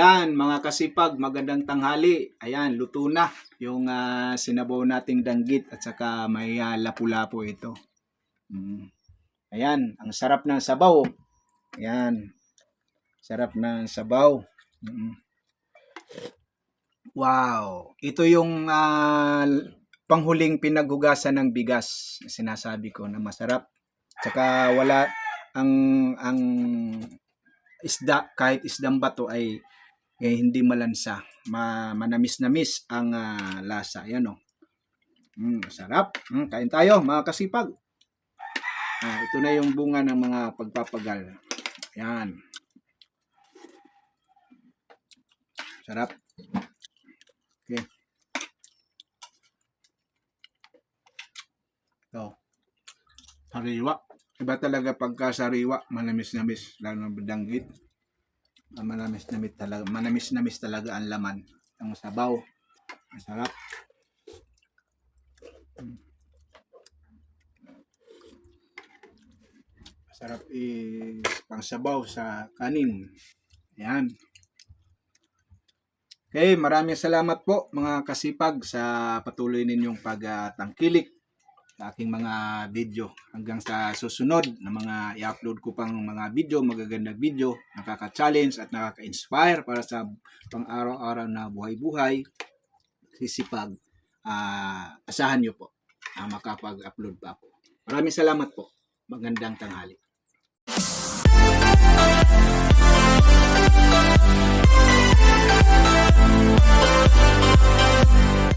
Ayan, mga kasipag, magandang tanghali. Ayan, luto na yung sinabaw nating danggit at saka may lapu-lapu ito. Ayan, ang sarap ng sabaw. Ayan, sarap ng sabaw. Wow, ito yung panghuling pinaghugasan ng bigas. Sinasabi ko na masarap. Tsaka wala ang isda, kahit isdang bato ay hindi malansa. Manamis-namis ang lasa. Yan o. Sarap. Kain tayo mga kasipag. Ito na yung bunga ng mga pagpapagal. Yan. Sarap. Okay. Ito. Sariwa. Iba talaga pagka sariwa, manamis-namis. Lalo ng danggit. Manamis-namis talaga ang laman. Ang sabaw. Ang sarap. Sarap pang sabaw sa kanin. Ayan. Okay, maraming salamat po mga kasipag sa patuloy ninyong pagtangkilik sa aking mga video. Hanggang sa susunod na mga i-upload ko pang mga video, magagandang video, nakaka-challenge at nakaka-inspire para sa pang-araw-araw na buhay-buhay. Sisipag, asahan nyo po na makapag-upload pa ako. Maraming salamat po. Magandang tanghali.